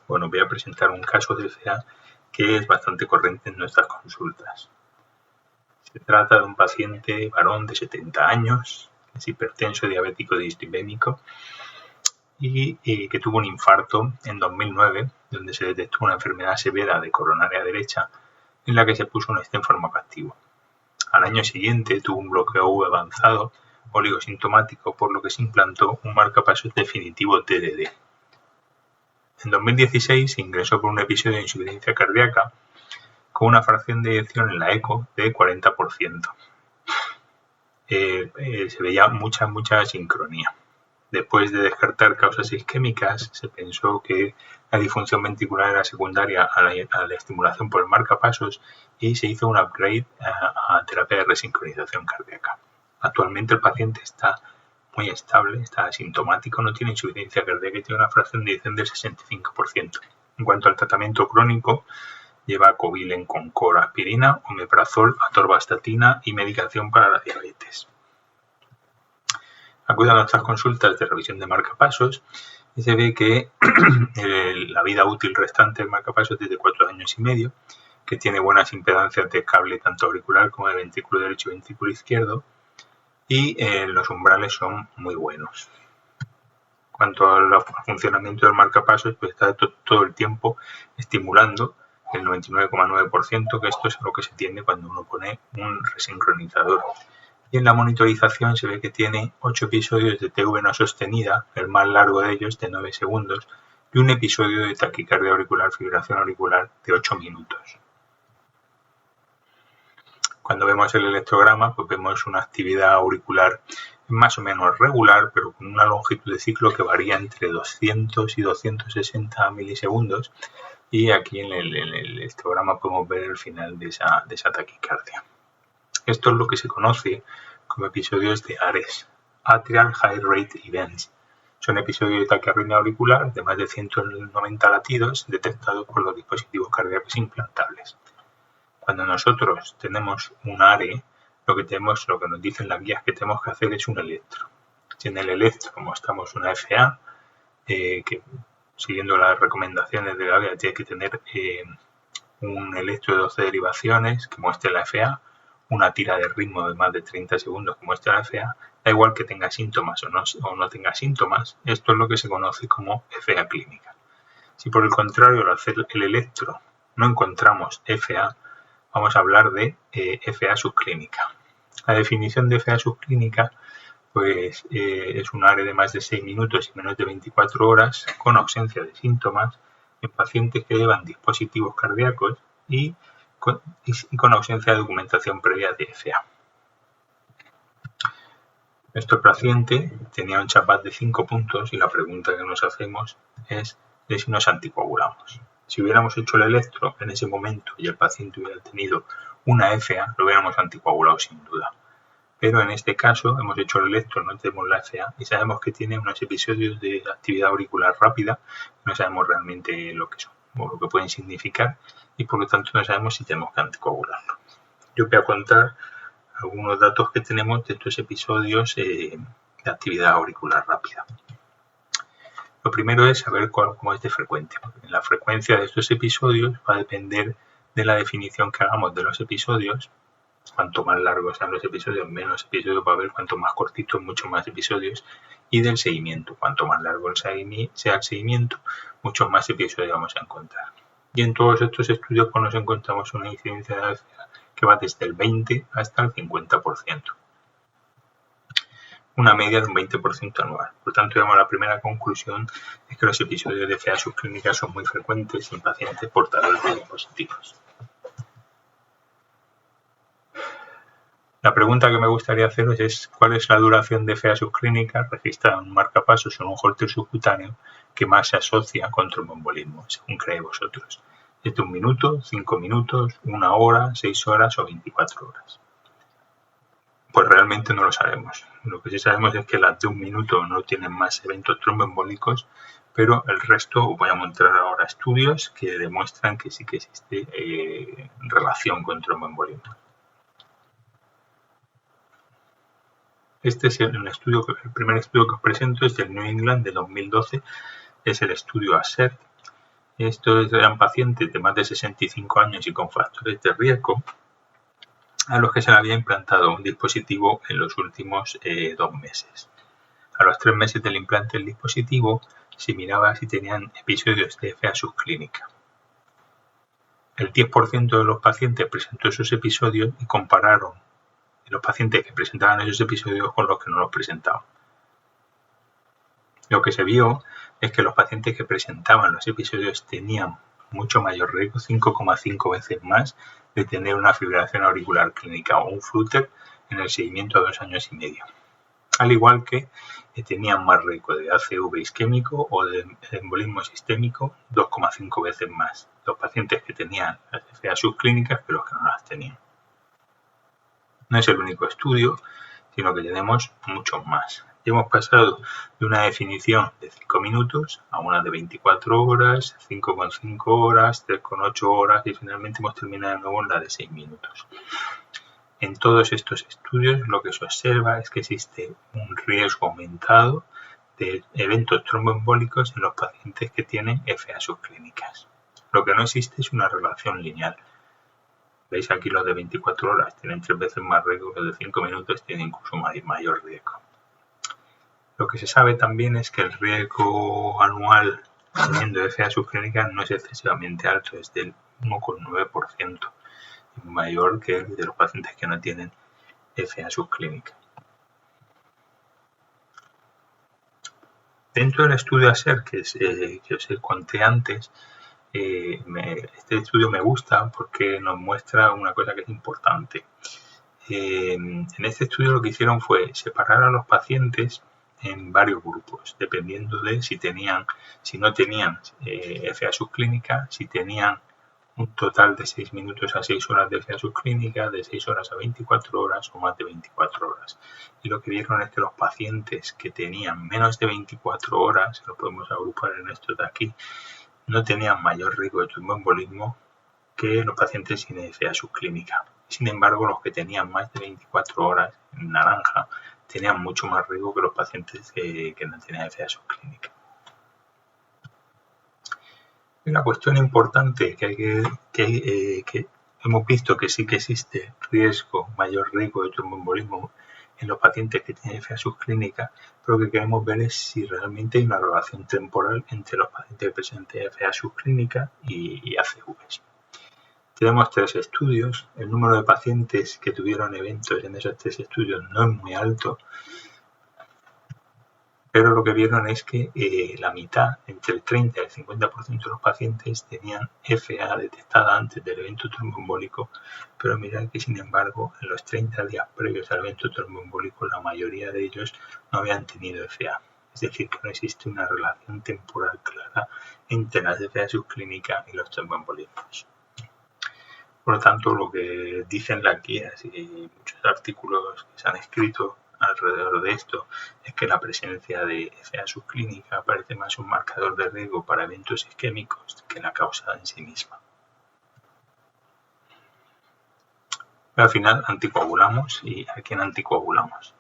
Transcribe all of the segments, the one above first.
Bueno, voy a presentar un caso de FA que es bastante corriente en nuestras consultas. Se trata de un paciente varón de 70 años, que es hipertenso, diabético, dislipémico y que tuvo un infarto en 2009, donde se detectó una enfermedad severa de coronaria derecha en la que se puso un stent farmacoactivo. Al año siguiente tuvo un bloqueo V avanzado oligosintomático, por lo que se implantó un marcapasos definitivo TDD. En 2016 se ingresó por un episodio de insuficiencia cardíaca con una fracción de eyección en la eco de 40%. Se veía mucha sincronía. Después de descartar causas isquémicas, se pensó que la disfunción ventricular era secundaria a la estimulación por el marcapasos y se hizo un upgrade a terapia de resincronización cardíaca. Actualmente el paciente está muy estable, está asintomático, no tiene insuficiencia cardíaca y tiene una fracción de eyección del 65%. En cuanto al tratamiento crónico, lleva Covilen con aspirina, omeprazol, atorvastatina y medicación para la diabetes. Acude a nuestras consultas de revisión de marcapasos y se ve que la vida útil restante del marcapasos es de 4 años y medio, que tiene buenas impedancias de cable tanto auricular como de ventrículo derecho y ventrículo izquierdo, y los umbrales son muy buenos. En cuanto al funcionamiento del marcapasos, pues está todo el tiempo estimulando el 99,9%, que esto es lo que se tiene cuando uno pone un resincronizador. Y en la monitorización se ve que tiene 8 episodios de TV no sostenida, el más largo de ellos de 9 segundos, y un episodio de taquicardia auricular, fibrilación auricular de 8 minutos. Cuando vemos el electrograma, pues vemos una actividad auricular más o menos regular, pero con una longitud de ciclo que varía entre 200 y 260 milisegundos, y aquí en el electrograma podemos ver el final de esa taquicardia. Esto es lo que se conoce como episodios de ARES, Atrial High Rate Events. Son episodios de taquiarritmia auricular de más de 190 latidos detectados por los dispositivos cardíacos implantables. Cuando nosotros tenemos un ARE, lo que nos dicen las guías que tenemos que hacer es un electro. Si en el electro mostramos una FA, que siguiendo las recomendaciones de la guía tiene que tener un electro de 12 derivaciones que muestre la FA, una tira de ritmo de más de 30 segundos que muestre la FA, da igual que tenga síntomas o no tenga síntomas, esto es lo que se conoce como FA clínica. Si por el contrario al hacer el electro no encontramos FA, vamos a hablar de FA subclínica. La definición de FA subclínica pues, es un ARE de más de 6 minutos y menos de 24 horas con ausencia de síntomas en pacientes que llevan dispositivos cardíacos y con ausencia de documentación previa de FA. Nuestro paciente tenía un CHAPAT de 5 puntos y la pregunta que nos hacemos es de si nos anticoagulamos. Si hubiéramos hecho el electro en ese momento y el paciente hubiera tenido una FA, lo hubiéramos anticoagulado sin duda. Pero en este caso hemos hecho el electro, no tenemos la FA y sabemos que tiene unos episodios de actividad auricular rápida, no sabemos realmente lo que son o lo que pueden significar y por lo tanto no sabemos si tenemos que anticoagularlo. Yo voy a contar algunos datos que tenemos de estos episodios de actividad auricular rápida. Lo primero es saber cómo es de frecuente, porque la frecuencia de estos episodios va a depender de la definición que hagamos de los episodios. Cuanto más largos sean los episodios, menos episodios va a haber, cuanto más cortitos, mucho más episodios, y del seguimiento. Cuanto más largo sea el seguimiento, muchos más episodios vamos a encontrar. Y en todos estos estudios pues, nos encontramos una incidencia de FA que va desde el 20 hasta el 50%. Una media de un 20% anual. Por tanto, digamos, la primera conclusión es que los episodios de FA subclínica son muy frecuentes en pacientes portadores de dispositivos. La pregunta que me gustaría haceros es ¿cuál es la duración de FA subclínica registrada en un marcapasos o en un holter subcutáneo que más se asocia con tromboembolismo, según creéis vosotros? ¿Es de 1 minuto, 5 minutos, 1 hora, 6 horas o 24 horas? Pues realmente no lo sabemos. Lo que sí sabemos es que las de 1 minuto no tienen más eventos tromboembólicos, pero el resto, voy a mostrar ahora estudios que demuestran que sí que existe relación con tromboembolismo. Este es el primer estudio que os presento, es del New England de 2012, es el estudio ASSERT, Estos eran pacientes de más de 65 años y con factores de riesgo a los que se le había implantado un dispositivo en los últimos 2 meses. A los 3 meses del implante del dispositivo se miraba si tenían episodios de FA subclínica. El 10% de los pacientes presentó esos episodios y compararon los pacientes que presentaban esos episodios con los que no los presentaban. Lo que se vio es que los pacientes que presentaban los episodios tenían mucho mayor riesgo, 5,5 veces más, de tener una fibrilación auricular clínica o un flutter en el seguimiento a 2 años y medio. Al igual que tenían más riesgo de ACV isquémico o de embolismo sistémico, 2,5 veces más los pacientes que tenían las FA subclínicas que los que no las tenían. No es el único estudio, sino que tenemos muchos más. Y hemos pasado de una definición de 5 minutos a una de 24 horas, 5,5 horas, 3,8 horas y finalmente hemos terminado de nuevo en la de 6 minutos. En todos estos estudios lo que se observa es que existe un riesgo aumentado de eventos tromboembólicos en los pacientes que tienen FA subclínicas. Lo que no existe es una relación lineal. Veis aquí los de 24 horas tienen 3 veces más riesgo que los de 5 minutos tienen incluso mayor riesgo. Lo que se sabe también es que el riesgo anual teniendo FA subclínica no es excesivamente alto, es del 1,9%, mayor que el de los pacientes que no tienen FA subclínica. Dentro del estudio ASER que os conté antes, este estudio me gusta porque nos muestra una cosa que es importante. En este estudio lo que hicieron fue separar a los pacientes en varios grupos, dependiendo de si no tenían FA subclínica, si tenían un total de 6 minutos a 6 horas de FA subclínica, de 6 horas a 24 horas o más de 24 horas. Y lo que vieron es que los pacientes que tenían menos de 24 horas, lo podemos agrupar en estos de aquí, no tenían mayor riesgo de tromboembolismo que los pacientes sin FA subclínica. Sin embargo, los que tenían más de 24 horas, en naranja, tenían mucho más riesgo que los pacientes que no tenían FA subclínica. Una cuestión importante que hemos visto que sí que existe mayor riesgo de tromboembolismo en los pacientes que tienen FA subclínica, pero lo que queremos ver es si realmente hay una relación temporal entre los pacientes que presentan FA subclínica y ACVs. Tenemos 3 estudios, el número de pacientes que tuvieron eventos en esos 3 estudios no es muy alto, pero lo que vieron es que la mitad, entre el 30 y el 50% de los pacientes tenían FA detectada antes del evento tromboembólico, pero mirad que sin embargo en los 30 días previos al evento tromboembólico la mayoría de ellos no habían tenido FA. Es decir, que no existe una relación temporal clara entre la FA subclínica y los tromboembolismos. Por lo tanto, lo que dicen las guías y muchos artículos que se han escrito alrededor de esto es que la presencia de FA subclínica parece más un marcador de riesgo para eventos isquémicos que la causa en sí misma. Pero al final anticoagulamos. ¿Y a quién anticoagulamos?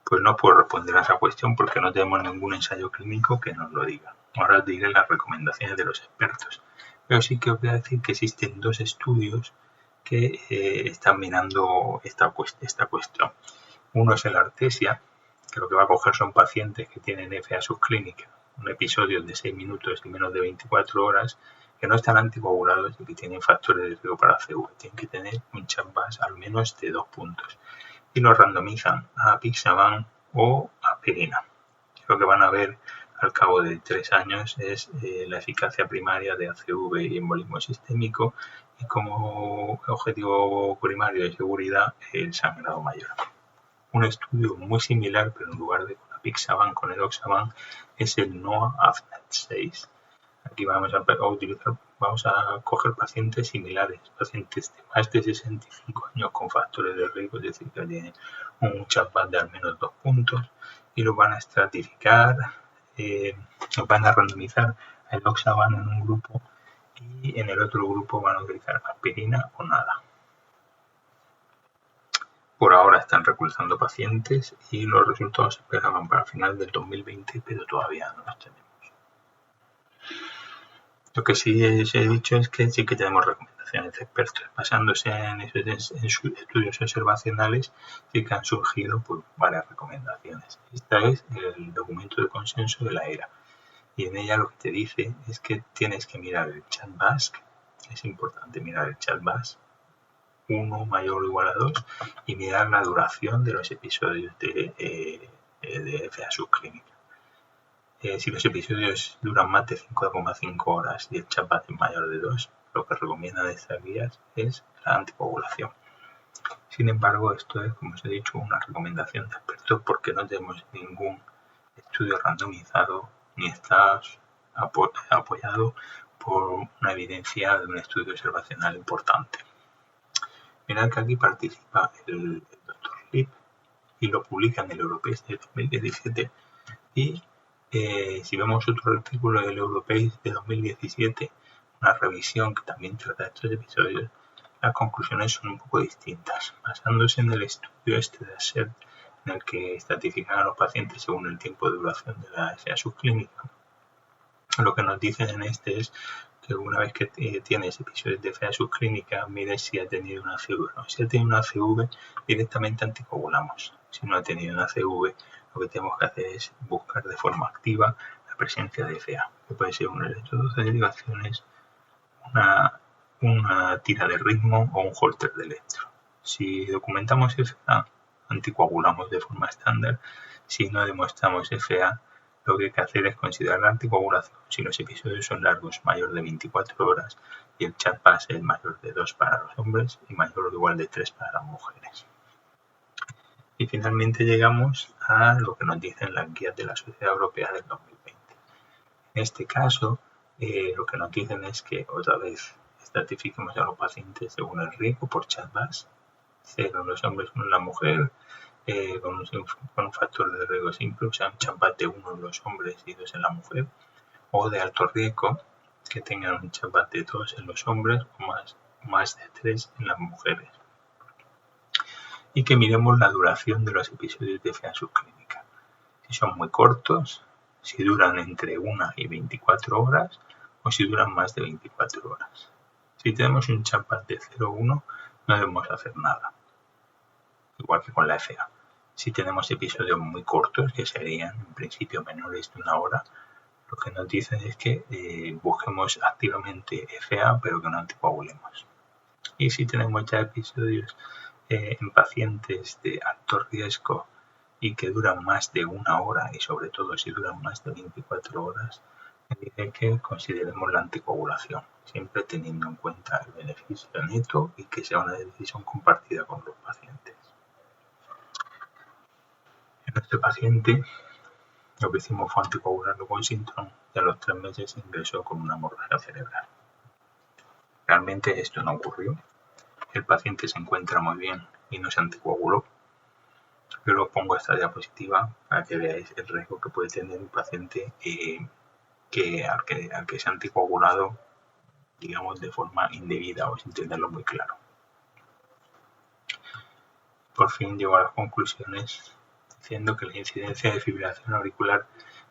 Pues no puedo responder a esa cuestión porque no tenemos ningún ensayo clínico que nos lo diga. Ahora os diré las recomendaciones de los expertos. Pero sí que os voy a decir que existen 2 estudios que están mirando esta cuestión. Uno es el Artesia, que lo que va a coger son pacientes que tienen FA subclínica, un episodio de 6 minutos y menos de 24 horas, que no están anticoagulados y que tienen factores de riesgo para ACV. Tienen que tener un CHAP-VAS al menos de 2 puntos. Y los randomizan a apixaban o aspirina. Lo que van a ver al cabo de 3 años es la eficacia primaria de ACV y embolismo sistémico y como objetivo primario de seguridad el sangrado mayor. Un estudio muy similar, pero en lugar de con apixaban, con edoxaban, es el NOAA-AFNET6. Aquí vamos a coger pacientes similares, pacientes de más de 65 años con factores de riesgo, es decir, que tienen un CHAP-VAS de al menos 2 puntos, y los van a estratificar, los van a randomizar a edoxaban en un grupo y en el otro grupo van a utilizar aspirina o nada. Por ahora están reclutando pacientes y los resultados se esperaban para el final del 2020, pero todavía no los tenemos. Lo que sí os he dicho es que sí que tenemos recomendaciones de expertos. Basándose en estudios observacionales, sí que han surgido pues, varias recomendaciones. Esta es el documento de consenso de la ERA. Y en ella lo que te dice es que tienes que mirar el chat BASC. Es importante mirar el chat BASC 1 mayor o igual a 2 y mirar la duración de los episodios de FA subclínica. Si los episodios duran más de 5,5 horas y el chat BASC es mayor de 2, lo que recomiendan estas guías es la anticoagulación. Sin embargo, esto es, como os he dicho, una recomendación de expertos porque no tenemos ningún estudio randomizado ni está apoyado por una evidencia de un estudio observacional importante. Mirad que aquí participa el Dr. Lip y lo publica en el Europace de 2017 y si vemos otro artículo del Europace de 2017, una revisión que también trata estos episodios, las conclusiones son un poco distintas. Basándose en el estudio de ASERT, en el que estratifican a los pacientes según el tiempo de duración de la FA subclínica, lo que nos dicen en este es que una vez que tienes episodios de FA subclínica, mires si ha tenido una CV. No, si ha tenido una CV, directamente anticoagulamos. Si no ha tenido una CV, lo que tenemos que hacer es buscar de forma activa la presencia de FA, que puede ser un electrodo de derivaciones, una tira de ritmo o un holter de electro. Si documentamos FA, anticoagulamos de forma estándar. Si no demostramos FA, lo que hay que hacer es considerar la anticoagulación si los episodios son largos, mayor de 24 horas, y el chat BASC es mayor de 2 para los hombres y mayor o igual de 3 para las mujeres. Y finalmente llegamos a lo que nos dicen las guías de la Sociedad Europea del 2020. En este caso, lo que nos dicen es que otra vez estratifiquemos a los pacientes según el riesgo por chat BASC, 0 en los hombres, 1 en la mujer, con un factor de riesgo simple, o sea, un chat BASC de 1 en los hombres y 2 en la mujer, o de alto riesgo, que tengan un chat BASC de 2 en los hombres o más de 3 en las mujeres. Y que miremos la duración de los episodios de FA subclínica. Si son muy cortos, si duran entre 1 y 24 horas o si duran más de 24 horas. Si tenemos un chat BASC de 0,1, no debemos hacer nada. Igual que con la FA. Si tenemos episodios muy cortos, que serían en principio menores de 1 hora, lo que nos dicen es que busquemos activamente FA, pero que no anticoagulemos. Y si tenemos ya episodios en pacientes de alto riesgo y que duran más de 1 hora, y sobre todo si duran más de 24 horas, me dice que consideremos la anticoagulación, siempre teniendo en cuenta el beneficio neto y que sea una decisión compartida con los pacientes. En este paciente, lo que hicimos fue anticoagularlo con Synthron y a los 3 meses ingresó con una hemorragia cerebral. Realmente esto no ocurrió. El paciente se encuentra muy bien y no se anticoaguló. Pero os pongo esta diapositiva para que veáis el riesgo que puede tener un paciente al que se ha anticoagulado, digamos, de forma indebida o sin tenerlo muy claro. Por fin llego a las conclusiones diciendo que la incidencia de fibrilación auricular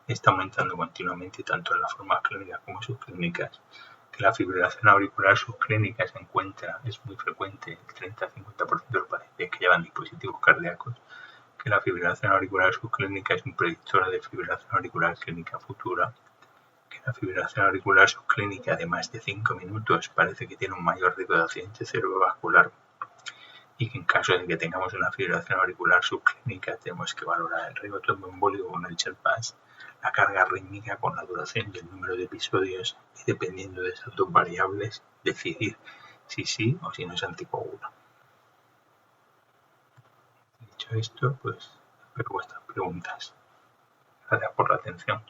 está aumentando continuamente tanto en las formas clínicas como subclínicas, que la fibrilación auricular subclínica es muy frecuente, el 30-50% de los pacientes que llevan dispositivos cardíacos, que la fibrilación auricular subclínica es un predictor de fibrilación auricular clínica futura, que la fibrilación auricular subclínica de más de 5 minutos parece que tiene un mayor riesgo de accidente cerebrovascular y que en caso de que tengamos una fibrilación auricular subclínica tenemos que valorar el riesgo tromboembólico con el chat BASC, la carga rítmica con la duración y el número de episodios y dependiendo de esas dos variables decidir si sí o si no es anticoagula. Dicho esto, pues espero vuestras preguntas. Gracias por la atención.